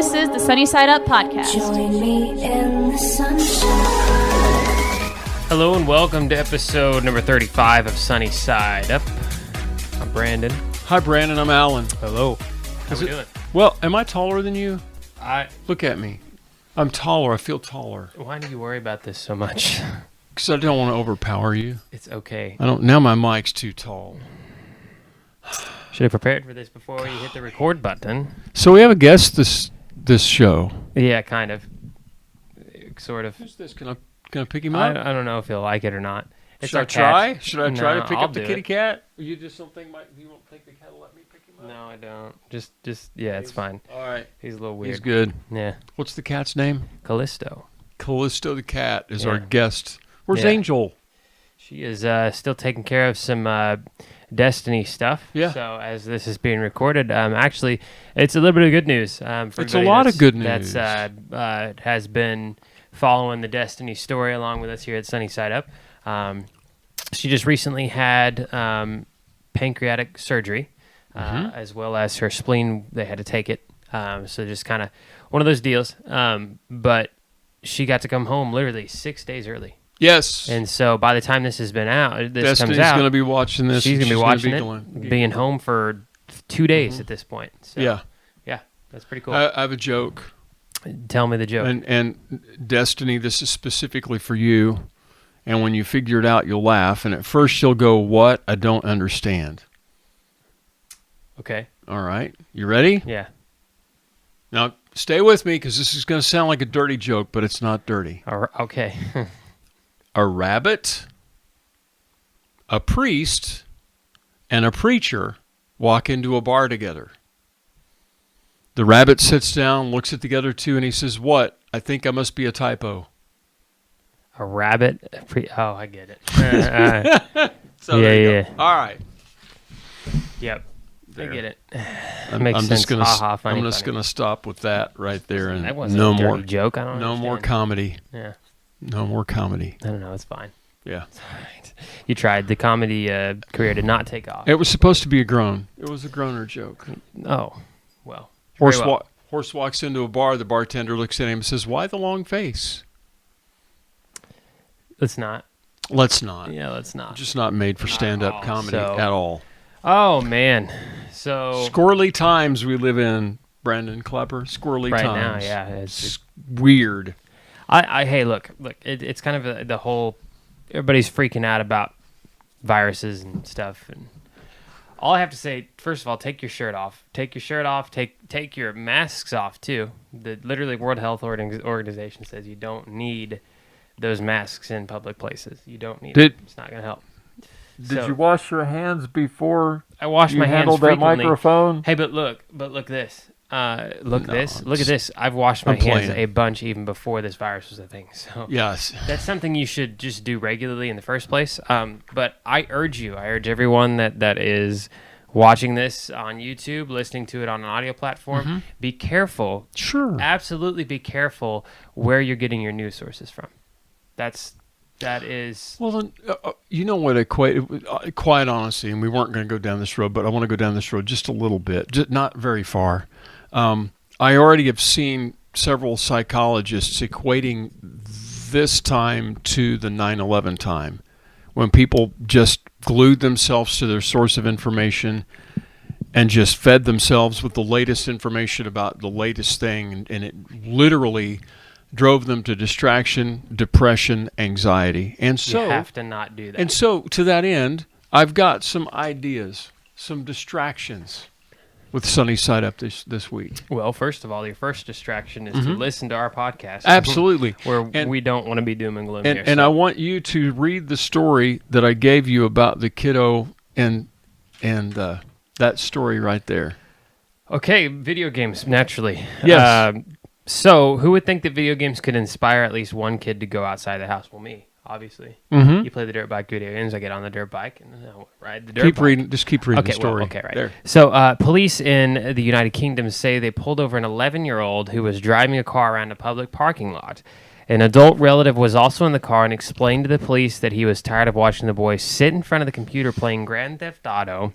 This is the Sunny Side Up podcast. Join me in the sunshine. Hello and welcome to episode number 35 of Sunny Side Up. I'm Brandon. Hi, Brandon. I'm Alan. Hello. How we doing? Well, am I taller than you? I. Look at me. I'm taller. I feel taller. Why do you worry about this so much? Because I don't want to overpower you. It's okay. I don't. Now my mic's too tall. Should have prepared for this before you hit the record button. So we have a guest this show. Yeah, kind of. Sort of. Who's this? Can I pick him up? I don't know if he'll like it or not. It's Should I our try? cat. Should I try No, to pick I'll up the do kitty it. cat? Or you just don't think you won't think the cat will let me pick him up? No, I don't. Just yeah, it's fine. All right. He's a little weird. He's good. Yeah. What's the cat's name? Callisto. Callisto the cat is Yeah. our guest. Where's Yeah. Angel? She is still taking care of some Destiny stuff. Yeah. So as this is being recorded, actually, it's a little bit of good news. For It's a everybody lot of good That's news. has been following the Destiny story along with us here at Sunny Side Up. She just recently had pancreatic surgery, as well as her spleen. They had to take it. So just kind of one of those deals. But she got to come home literally 6 days early. Yes. And so by the time this has been out, this Destiny's comes out, going to be watching this. she's going to be watching going it, being home for 2 days at this point. So, Yeah. yeah, that's pretty cool. I have a joke. Tell me the joke. And Destiny, this is specifically for you. And when you figure it out, you'll laugh. And at first you'll go, what? I don't understand. Okay. All right. You ready? Yeah. Now, stay with me because this is going to sound like a dirty joke, but it's not dirty. Okay. A rabbit, a priest, and a preacher walk into a bar together. The rabbit sits down, looks at the other two, and he says, what? I think I must be a typo. A rabbit. Oh, I get it. So Yeah, there you yeah. go. All right. Yep. There. I get it. I'm Makes sense. just gonna Ha-ha, funny, I'm just funny. gonna stop with that right there, and That wasn't no a dirty more joke. I don't no more understand. comedy. Yeah. No more comedy. I don't know. It's fine. Yeah. It's all right. You tried. The comedy career did not take off. It was supposed to be a groan. It was a groaner joke. Oh, well. Very well. Horse walks into a bar. The bartender looks at him and says, "Why the long face?" Let's not. Let's not. Yeah, let's not. Just not made for stand-up all. comedy So- at all. Oh, man. So Squirrely times we live in, Brandon Klepper. Squirrely right times. now, yeah. It's It's weird. hey, look, it's kind of the whole, everybody's freaking out about viruses and stuff. And all I have to say, first of all, take your shirt off. Take your shirt off. Take your masks off, too. Literally, World Health Organization says you don't need those masks in public places. You don't need it. It's not going to help. Did So- you wash your hands before I wash you my hands handled that frequently. microphone? Hey, but look this. Look No, this. I'm Look at just- this. I've washed my I'm hands playing. a bunch even before this virus was a thing. So Yes. that's something you should just do regularly in the first place. But I urge everyone that is watching this on YouTube, listening to it on an audio platform, be careful. Sure. Absolutely be careful where you're getting your news sources from. That is. Well, then, you know what? Quite honestly, and we weren't going to go down this road, but I want to go down this road just a little bit, just not very far. I already have seen several psychologists equating this time to the 9/11 time, when people just glued themselves to their source of information and just fed themselves with the latest information about the latest thing, and it literally drove them to distraction, depression, anxiety. And so You have to not do that. And so to that end, I've got some ideas, some distractions with Sunny Side Up this week. Well, first of all, your first distraction is to listen to our podcast. Absolutely. Where And- we don't want to be doom and gloom here. And I want you to read the story that I gave you about the kiddo and that story right there. Okay, video games, naturally. Yes. So, who would think that video games could inspire at least one kid to go outside the house? Well, me, obviously. Mm-hmm. You play the dirt bike video games, I get on the dirt bike and I ride the dirt bike. Just keep reading the story. Well, okay, right. There. So, police in the United Kingdom say they pulled over an 11-year-old who was driving a car around a public parking lot. An adult relative was also in the car and explained to the police that he was tired of watching the boy sit in front of the computer playing Grand Theft Auto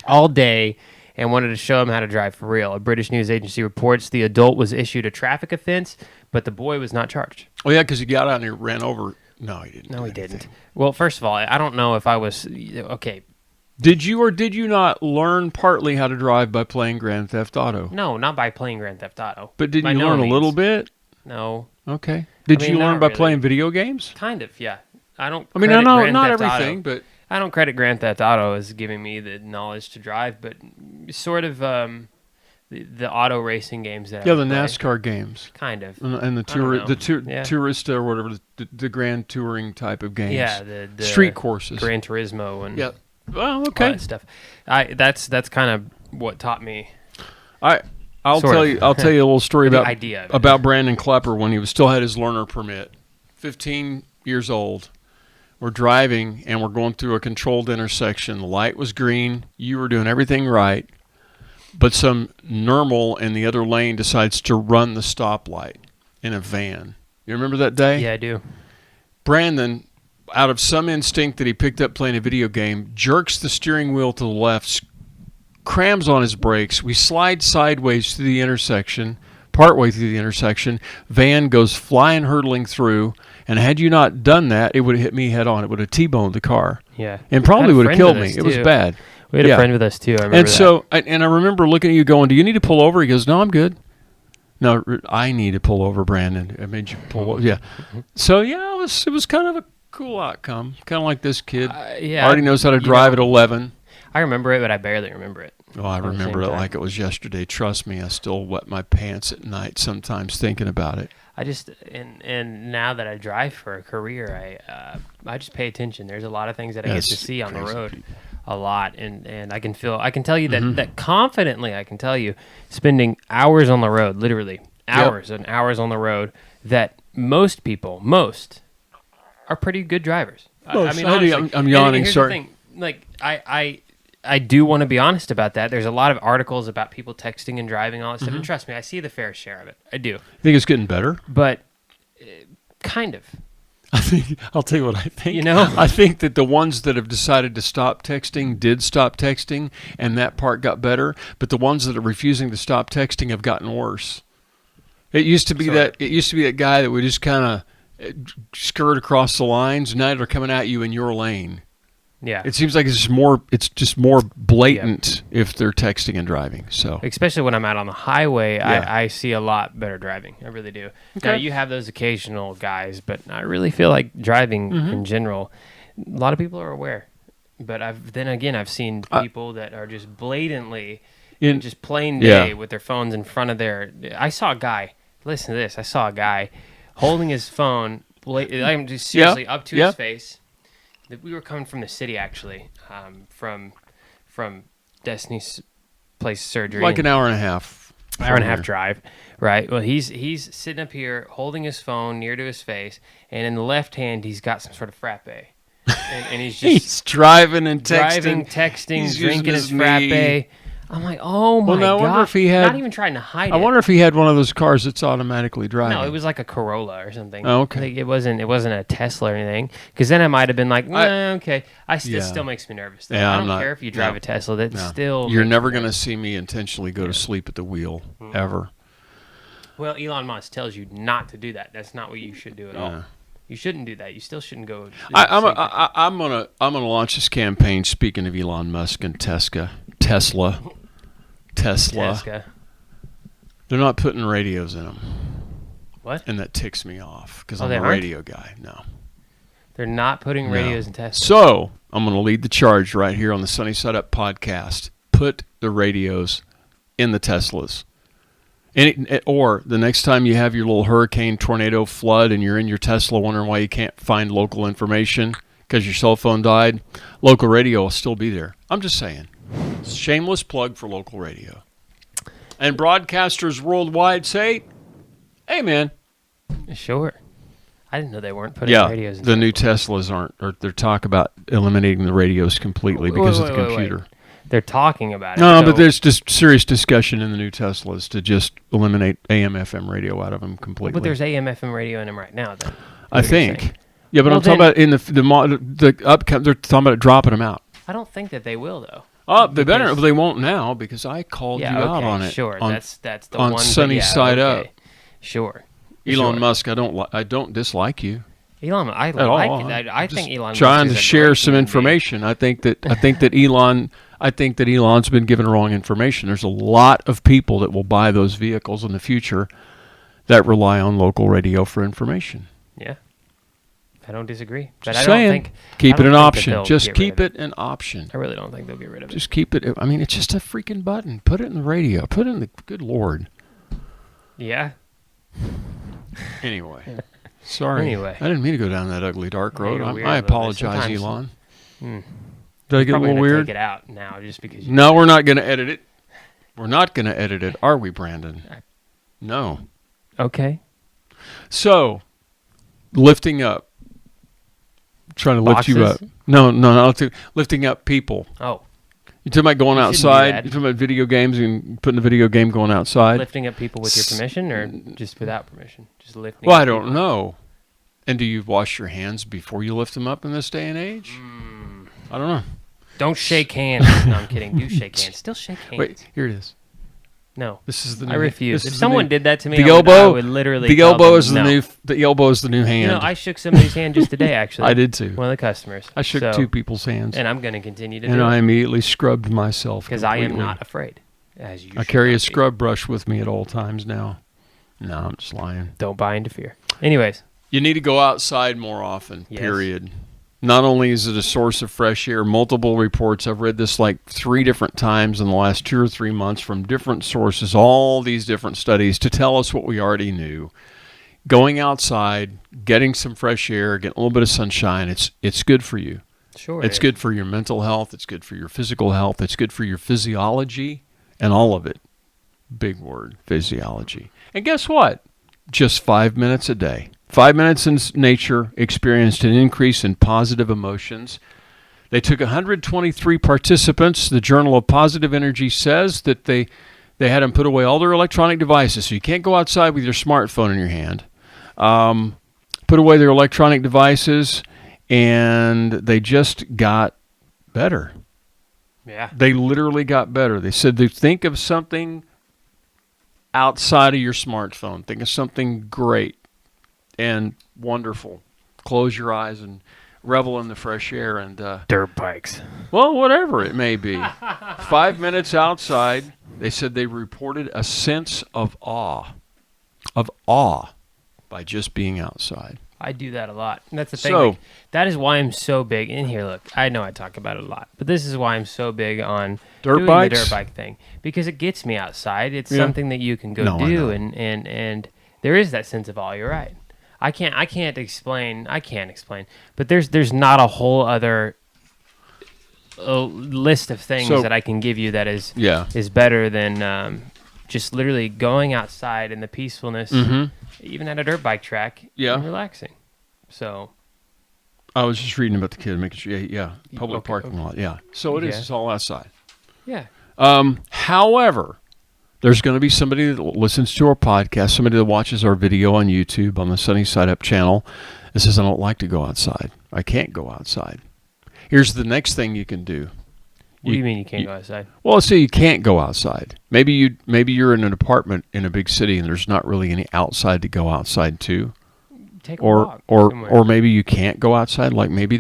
all day and wanted to show him how to drive for real. A British news agency reports the adult was issued a traffic offense, but the boy was not charged. Oh, yeah, because he got out and he ran over. No, he didn't. No, he didn't. Well, first of all, I don't know if I was... Okay. Did you or did you not learn partly how to drive by playing Grand Theft Auto? No, not by playing Grand Theft Auto. But didn't you learn a little bit? No. Okay. Did you learn by really. playing video games? Kind of, yeah. I don't. I mean, credit no, Grand not Theft everything, Auto. but I don't credit Grand Theft Auto as giving me the knowledge to drive, but sort of the auto racing games that I the would play. NASCAR games, kind of, and the Tourista or whatever, the Grand Touring type of games. Yeah, the street courses, Gran Turismo, and well, all okay, that stuff. That's kind of what taught me. I'll tell you a little story about Brandon Klepper when he still had his learner permit. 15 years old. We're driving and we're going through a controlled intersection. The light was green. You were doing everything right. But some normal in the other lane decides to run the stoplight in a van. You remember that day? Yeah, I do. Brandon, out of some instinct that he picked up playing a video game, jerks the steering wheel to the left, crams on his brakes. We slide sideways through the intersection, partway through the intersection. Van goes flying, hurtling through. And had you not done that, it would have hit me head on. It would have T-boned the car. Yeah. And probably would have killed me. It was bad. We had a friend with us, too. I remember and so, and I remember looking at you going, do you need to pull over? He goes, no, I'm good. No, I need to pull over, Brandon. I made you pull over. Yeah. So, yeah, it was kind of a cool outcome. Kind of like this kid. Already knows how to drive at 11. I remember it, but I barely remember it. Oh, I remember it like it was yesterday. Trust me, I still wet my pants at night sometimes thinking about it. I just and now that I drive for a career, I just pay attention. There's a lot of things that I get to see on the road, people. A lot, and I can tell you that confidently I can tell you, spending hours on the road, literally hours and hours on the road, that most people are pretty good drivers. I mean, honestly, I'm yawning. Here's Sorry. the thing, like I do want to be honest about that. There's a lot of articles about people texting and driving, all that stuff. And trust me, I see the fair share of it. I do. I think it's getting better. But kind of. I'll tell you what I think. You know? I think that the ones that have decided to stop texting did stop texting, and that part got better. But the ones that are refusing to stop texting have gotten worse. It used to be that guy that would just kind of skirt across the lines. Now they're coming at you in your lane. Yeah, it seems like it's just more blatant if they're texting and driving. So especially when I'm out on the highway, I see a lot better driving. I really do. Okay. Now you have those occasional guys, but I really feel like driving in general, a lot of people are aware. But I've seen people that are just blatantly, just plain day with their phones in front of their. I saw a guy. Listen to this. I saw a guy holding his phone. I'm just seriously up to his face. We were coming from the city, actually, from Destiny's place of surgery. Like an hour and a half. Hour and a half drive, right? Well, he's sitting up here holding his phone near to his face, and in the left hand, he's got some sort of frappe. And he's just... he's driving and texting. Texting, drinking his frappe. I'm like, oh my God. I wonder if he had... Not even trying to hide it. I wonder if he had one of those cars that's automatically driving. No, it was like a Corolla or something. Oh, okay. Like it wasn't a Tesla or anything. Because then I might have been like, okay. It still makes me nervous. Though. Yeah, I don't care if you drive a Tesla. That still... You're never going to see me intentionally go to sleep at the wheel, ever. Well, Elon Musk tells you not to do that. That's not what you should do at all. You shouldn't do that. You still shouldn't go. I'm gonna launch this campaign. Speaking of Elon Musk and Tesla. They're not putting radios in them. What? And that ticks me off because I'm a radio guy. No. They're not putting radios in Tesla. So I'm going to lead the charge right here on the Sunny Side Up podcast. Put the radios in the Teslas. Or the next time you have your little hurricane, tornado, flood, and you're in your Tesla wondering why you can't find local information because your cell phone died, local radio will still be there. I'm just saying. Shameless plug for local radio. And broadcasters worldwide say, hey, man. Sure. I didn't know they weren't putting radios in the new Teslas aren't. Or they're talk about eliminating the radios completely because of the computer. Wait. They're talking about it. No, but there's just serious discussion in the new Teslas to just eliminate AM, FM radio out of them completely. But there's AM, FM radio in them right now, then. I think. Yeah, but I'm talking about in the upcoming, they're talking about dropping them out. I don't think that they will, though. Oh, they better. They won't now because I called you out on it. Sure, on, that's the on one. Sunny Side Up. Sure. Elon Musk, I don't dislike you. Elon, I at like all. it. I think Elon Musk trying is to a share great some human being. information. I think that Elon's been given wrong information. There's a lot of people that will buy those vehicles in the future that rely on local radio for information. Yeah. I don't disagree. But Just I don't saying, think keep I it don't an think that option. they'll Just get keep rid of it an option. I really don't think they'll get rid of it. Just keep it. I mean, it's just a freaking button. Put it in the radio. Put it in the. Good Lord. Yeah. Anyway. Sorry. Anyway. I didn't mean to go down that ugly dark road. you're weird I a little bit. apologize, Sometimes- Elon. Hmm. Did I get a Probably little gonna weird? take it out now just because you No, we're not going to edit it. We're not going to edit it, are we, Brandon? No. Okay. So, lifting up. Trying to lift you up. Boxes? No, lifting up people. Oh. You talking about going You shouldn't do outside? that. You talking about video games and putting the video game going outside? Lifting up people with your permission or just without permission? Just lifting Well, up I don't people. know. And do you wash your hands before you lift them up in this day and age? I don't know. Don't shake hands. No, I'm kidding. Do shake hands. Still shake hands. Wait, here it is. No. This is the new I refuse. this If is the someone new- did that to me, the I elbow, would literally the tell elbow them is the no. new the elbow is the new hand. You know, I shook somebody's hand just today, actually. I did too. One of the customers. I shook So- two people's hands, And I'm going to continue to and do I it immediately scrubbed myself because I am completely. not afraid. As you I should carry a not be. scrub brush with me at all times now. No, I'm just lying. Don't buy into fear. Anyways, You need to go outside more often, Yes. period. Not only is it a source of fresh air, multiple reports, I've read this like 3 different times in the last 2 or 3 months from different sources, all these different studies to tell us what we already knew. Going outside, getting some fresh air, getting a little bit of sunshine, it's good for you. sure. It's good for your mental health. It's good for your physical health. It's good for your physiology and all of it. Big word, physiology. And guess what? Just 5 minutes a day. 5 minutes in nature experienced an increase in positive emotions. They took 123 participants. The Journal of Positive Energy says that they had them put away all their electronic devices. So you can't go outside with your smartphone in your hand. Put away their electronic devices, and they just got better. Yeah. They literally got better. They said they think of something outside of your smartphone. Think of something great and wonderful. Close your eyes and revel in the fresh air and Dirt bikes. well, whatever it may be. 5 minutes outside, they said they reported a sense of awe by just being outside. I do that a lot. And that's the thing. So- like, that is why I'm so big. In here, look, I know I talk about it a lot, but this is why I'm so big on Dirt doing bikes? the dirt bike thing because it gets me outside. It's Yeah. something that you can go No, I do, know. and there is that sense of awe. You're right. I can't explain, but there's not a whole other list of things So- that I can give you that is Yeah. better than just literally going outside in the peacefulness, even at a dirt bike track, Yeah. and relaxing. So I was just reading about the kid making sure. Yeah. Public Okay, parking okay. lot. Yeah. So it is. Yeah. It's all outside. yeah, However, there's going to be somebody that listens to our podcast, somebody that watches our video on YouTube on the Sunny Side Up channel that says, I don't like to go outside. I can't go outside. Here's the next thing you can do. what do you mean you can't go outside? Well, let's say you can't go outside. Maybe you're in an apartment in a big city and there's not really any outside to go outside to. Take a walk somewhere. Or maybe you can't go outside. Like maybe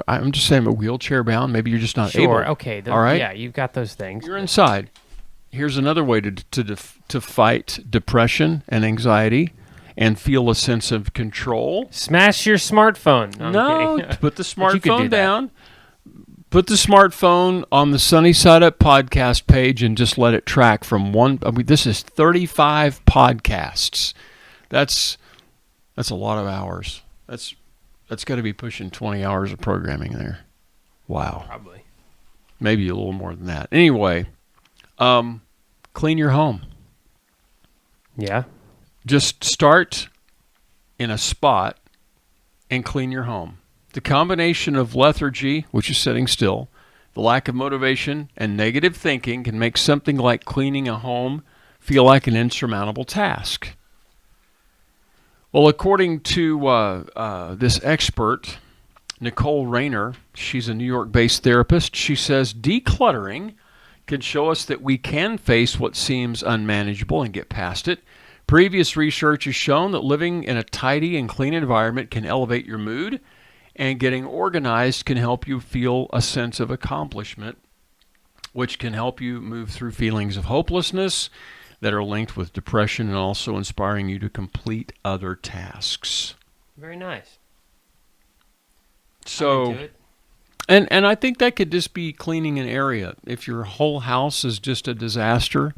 I'm just saying, a wheelchair bound. Maybe you're just not able. Sure, okay, All right. yeah, you've got those things. You're inside. Here's another way to fight depression and anxiety and feel a sense of control. Smash your smartphone. No, I'm No, kidding. put the But you could do smartphone that. down. Put the smartphone on the Sunny Side Up podcast page and just let it track from one. I mean, this is 35 podcasts. That's a lot of hours. That's got to be pushing 20 hours of programming there. Wow. Probably. Maybe a little more than that. Anyway, clean your home. Yeah. Just start in a spot and clean your home. The combination of lethargy, which is sitting still, the lack of motivation, and negative thinking can make something like cleaning a home feel like an insurmountable task. Well, according to this expert, Nicole Rayner, she's a New York-based therapist. She says decluttering can show us that we can face what seems unmanageable and get past it. Previous research has shown that living in a tidy and clean environment can elevate your mood, and getting organized can help you feel a sense of accomplishment, which can help you move through feelings of hopelessness that are linked with depression and also inspiring you to complete other tasks. Very nice. So, I'm into it. and I think that could just be cleaning an area. If your whole house is just a disaster,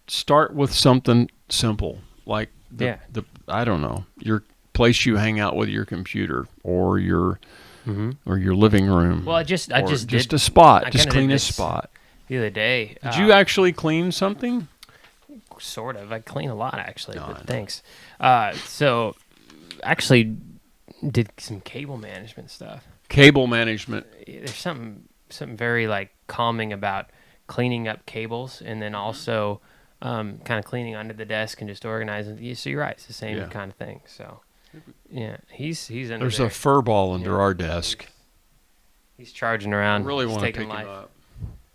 start with something simple, like the I don't know, your place you hang out with your computer, or your living room. Well, I just did a spot, just clean a spot. The other day. Did you actually clean something? Sort of. I clean a lot, actually. No, But thanks. So, actually, did some cable management stuff. Cable management. There's something very like calming about cleaning up cables, and then also kind of cleaning under the desk and just organizing. So you're right. It's the same kind of thing. So, yeah, he's under There's there. a fur ball under our desk. He's charging around. I really want to taking pick life. him up.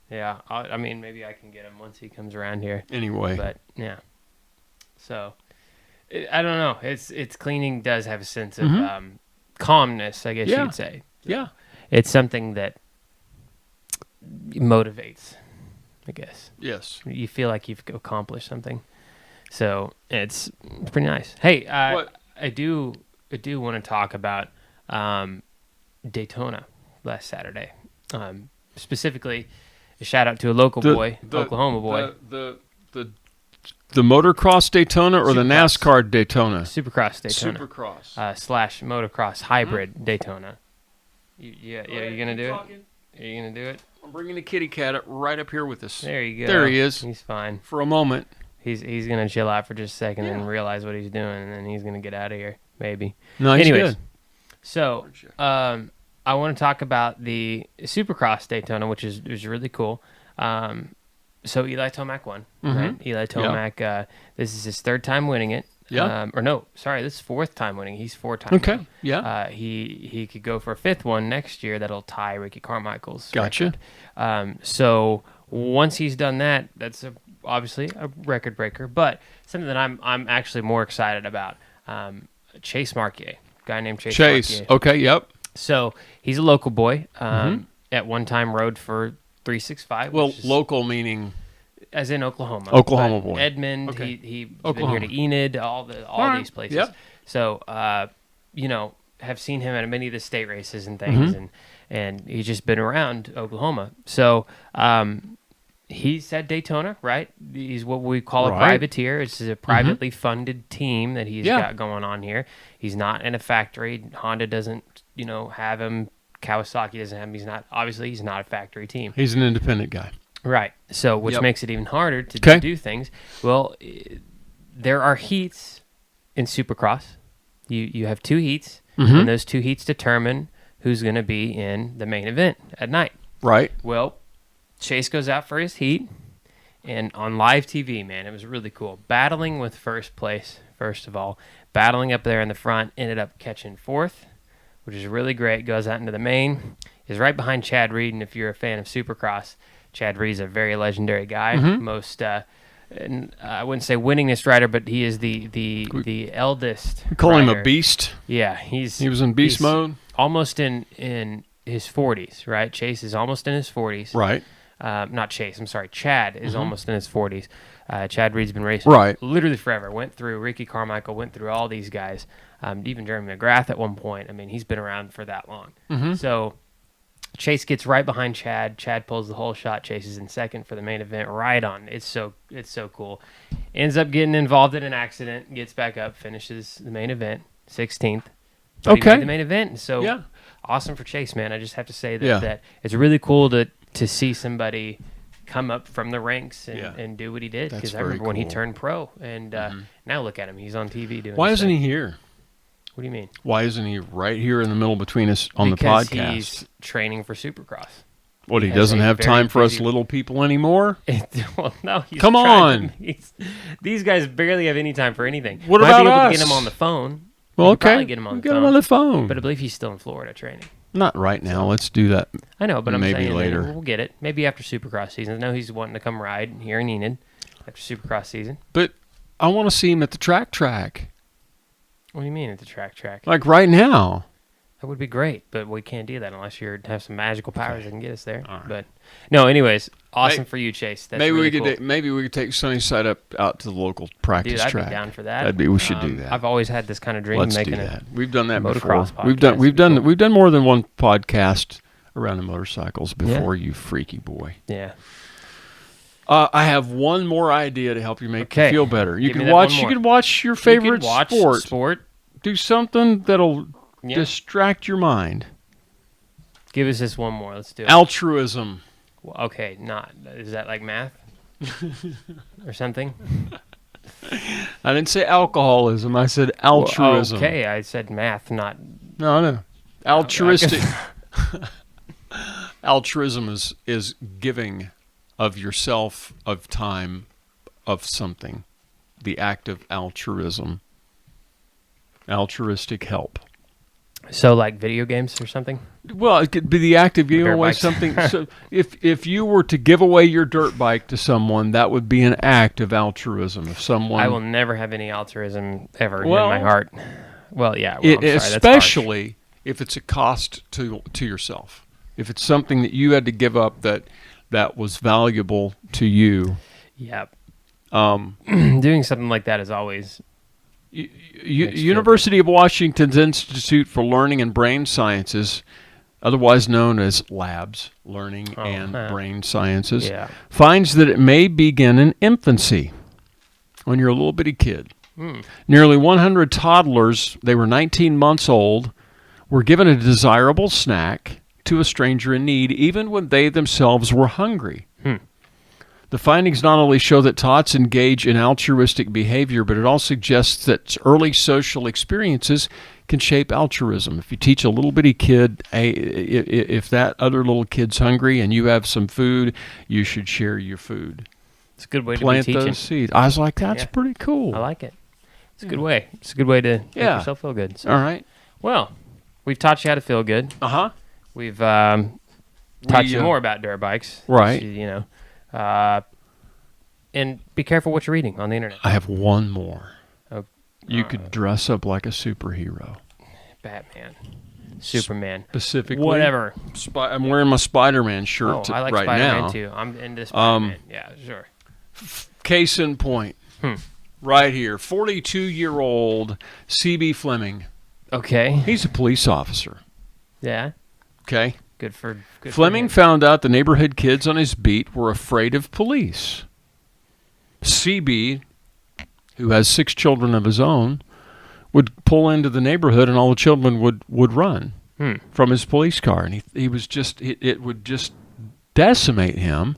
Yeah, I mean, maybe I can get him once he comes around here. Anyway. But yeah, so I don't know. It's cleaning does have a sense of calmness, I guess you could say. Yeah, It's something that motivates, I guess. yes. You feel like you've accomplished something, so it's pretty nice. Hey, I do want to talk about Daytona last Saturday, specifically. A shout out to a local boy, Oklahoma boy. The motocross Daytona or the Supercross. NASCAR Daytona? Supercross Daytona. Supercross. Slash motocross hybrid Daytona. You're gonna do it? Are you gonna do it? I'm bringing the kitty cat right up here with us. There you go. There he is. He's fine. For a moment. He's gonna chill out for just a second and realize what he's doing, and then he's gonna get out of here. Maybe. No, he's Anyways, good. so I want to talk about the Supercross Daytona, which is really cool. So Eli Tomac won, right? Eli Tomac, this is his third time winning it. Yeah. This is fourth time winning. He's 4 times. Okay. winning. Yeah. He could go for a fifth one next year. That'll tie Ricky Carmichael's Gotcha. record. So once he's done that, that's obviously a record breaker. But something that I'm actually more excited about, Chase Marquier, guy named Chase Marquier. Okay. Yep. So he's a local boy. At one time rode for 365. Well, which is, local meaning as in Oklahoma. Oklahoma But boy. Edmond. Okay. He's been Oklahoma. here to Enid. All right. these places. Yep. So have seen him at many of the state races and things, and he's just been around Oklahoma. So he's at Daytona, right? He's what we call a Right. privateer. It's a privately funded team that he's Yeah. got going on here. He's not in a factory. Honda doesn't, have him. Kawasaki doesn't have him. He's not a factory team. He's an independent guy. Right. So, which Yep. makes it even harder to Okay. do things. Well, there are heats in Supercross. You have 2 heats, and those 2 heats determine who's going to be in the main event at night. Right. Well, Chase goes out for his heat, and on live TV, man, it was really cool. Battling with first place, first of all. Battling up there in the front, ended up catching 4th, which is really great. Goes out into the main, is right behind Chad Reed, and if you're a fan of Supercross, Chad Reed's a very legendary guy. Most, and I wouldn't say winningest rider, but he is the eldest. We call him a rider. beast. Yeah, He was in beast he's mode. almost in his 40s, right? Chase is almost in his 40s. Right. Not Chase, I'm sorry. Chad is almost in his 40s. Chad Reed's been racing literally forever. Went through Ricky Carmichael, went through all these guys. Even Jeremy McGrath at one point. I mean, he's been around for that long. So Chase gets right behind Chad. Chad pulls the whole shot. Chase is in second for the main event. Right on. It's so cool. Ends up getting involved in an accident. Gets back up. Finishes the main event. 16th. But he made the main event. So awesome for Chase, man. I just have to say that it's really cool to see somebody come up from the ranks and do what he did. Because I remember when he turned pro. And now look at him. He's on TV doing Why his isn't thing. he here? What do you mean? Why isn't he right here in the middle between us on Because the podcast? he's training for Supercross. What, he has doesn't a have very time for us busy- little people anymore? Well, no, he's Come trying on. these guys barely have any time for anything. What Might about be able us? to get him on the phone. Well, We could okay. probably get him on the Get phone. him on the phone. But I believe he's still in Florida training. Not right now. Let's do that. I know, but I'm Maybe saying later. We'll get it. Maybe after Supercross season. I know he's wanting to come ride here in Enid after Supercross season. But I want to see him at the track. What do you mean at the track? Like right now. That would be great, but we can't do that unless you have some magical powers that can get us there. All right. But no, anyways, awesome for you, Chase. That's Maybe really we could cool. maybe we could take Sunny Side Up out to the local practice Dude, I'd track. be down for that. We should do that. I've always had this kind of dream Let's of do making that. We've done that before. motocross podcast. We've done more than one podcast around the motorcycles before. You freaky boy. Yeah. I have one more idea to help you make you feel better. You Give me can that watch. one You more. can watch your favorite you could watch sport. Do something that'll Yeah. distract your mind. Give us this one more. Let's do it. Altruism. Well, okay, is that like math or something? I didn't say alcoholism. I said altruism. Okay, I said math, not. No. Altruistic. Altruism is giving of yourself, of time, of something. The act of altruism. Altruistic help. So like video games or something. Well, it could be the act of giving Dirt away bikes. something. So if you were to give away your dirt bike to someone, that would be an act of altruism. If someone, I will never have any altruism ever in Well, my heart. Well, yeah. Well, I'm sorry, that's especially if it's a cost to yourself. If it's something that you had to give up that was valuable to you. harsh. Yep. Doing something like that is always. University of Washington's Institute for Learning and Brain Sciences, otherwise known as LABS, Learning and Brain Sciences, finds that it may begin in infancy, when you're a little bitty kid. Nearly 100 toddlers, they were 19 months old, were given a desirable snack to a stranger in need, even when they themselves were hungry. The findings not only show that tots engage in altruistic behavior, but it also suggests that early social experiences can shape altruism. If you teach a little bitty kid, hey, if that other little kid's hungry and you have some food, you should share your food. It's a good way Plant to be teaching. those seeds. I was like, that's pretty cool. I like it. It's a good way. It's a good way to make yourself feel good. So, All right. well, we've taught you how to feel good. Uh-huh. We've taught you more about dirt bikes. Right. You know. And be careful what you're reading on the internet. I have one more. Oh, You could dress up like a superhero. Batman, Superman, Specifically. whatever. I'm wearing my Spider-Man shirt I like right Spider-Man now. too. I'm into Spider-Man. Yeah, sure. Case in point. Right here. 42-year-old C.B. Fleming. Okay. He's a police officer. Yeah. Okay. Good for Fleming him. found out the neighborhood kids on his beat were afraid of police. CB, who has 6 children of his own, would pull into the neighborhood and all the children would run from his police car. And he was just, it would just decimate him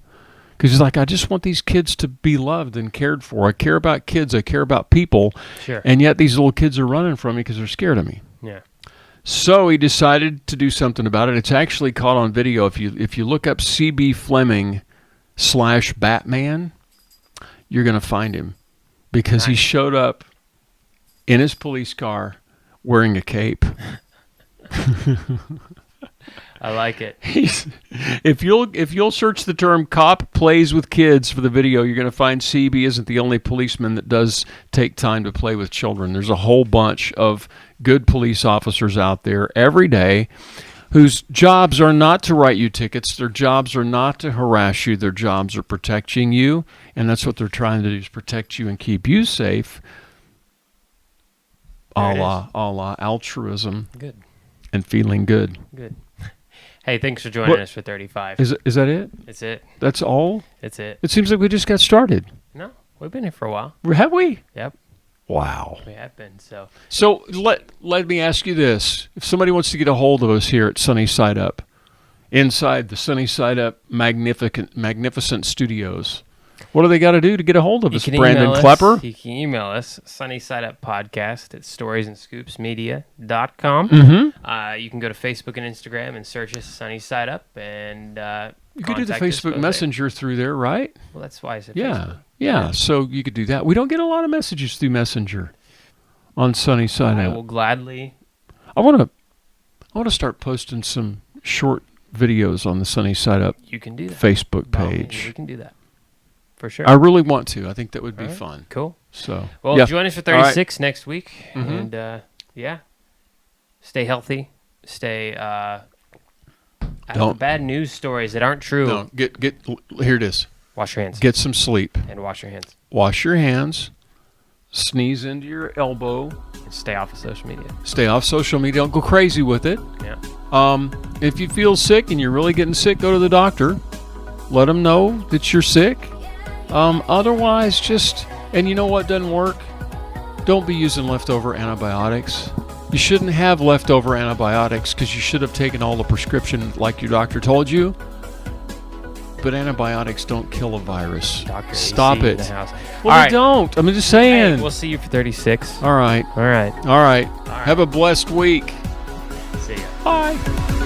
because he's like, I just want these kids to be loved and cared for. I care about kids. I care about people. Sure. And yet these little kids are running from me because they're scared of me. Yeah. So he decided to do something about it. It's actually caught on video. If you look up CB Fleming /Batman, you're going to find him because he showed up in his police car wearing a cape. I like it. If you'll search the term "cop plays with kids" for the video, you're going to find CB isn't the only policeman that does take time to play with children. There's a whole bunch of good police officers out there every day whose jobs are not to write you tickets. Their jobs are not to harass you. Their jobs are protecting you, and that's what they're trying to do, is protect you and keep you safe. A la altruism. Good. And feeling good. Good. Hey, thanks for joining us for 35. Is that it? It's it. That's all? It's it. It seems like we just got started. No, we've been here for a while. Have we? Yep, Wow. we have been. So So let me ask you this. If somebody wants to get a hold of us here at Sunny Side Up, inside the Sunny Side Up magnificent studios, what do they got to do to get a hold of us? Brandon Klepper? You can email us, sunnysideuppodcast at storiesandscoopsmedia.com. You can go to Facebook and Instagram and search us Sunny Side Up. And You could do the contact us Facebook both Messenger through there, right? there. Well, that's why I said Yeah. Facebook. Yeah. So you could do that. We don't get a lot of messages through Messenger. on Sunny Side I Up. will gladly. I want to start posting some short videos on the Sunny Side Up You can do that. Facebook By all means, page. we can do that for sure. I really want to. I think that would be All right. fun. Cool. So, Well, yeah. join us for All right. 36 next week, Mhm. and yeah, stay healthy. Stay out of the Don't- bad news stories that aren't true. No, here it is. Wash your hands Get some sleep. and wash your hands. Wash your hands. Sneeze into your elbow. And stay off of social media. Stay off social media. Don't go crazy with it. Yeah. If you feel sick and you're really getting sick, go to the doctor. Let them know that you're sick. Otherwise, and you know what doesn't work? Don't be using leftover antibiotics. You shouldn't have leftover antibiotics because you should have taken all the prescription like your doctor told you. But antibiotics don't kill a virus. Dr. Stop AC it. In the house. Well, All they right. don't. I'm just Hey, saying. we'll see you for 36. All right. All right. All right. All right. Have a blessed week. See ya. Bye.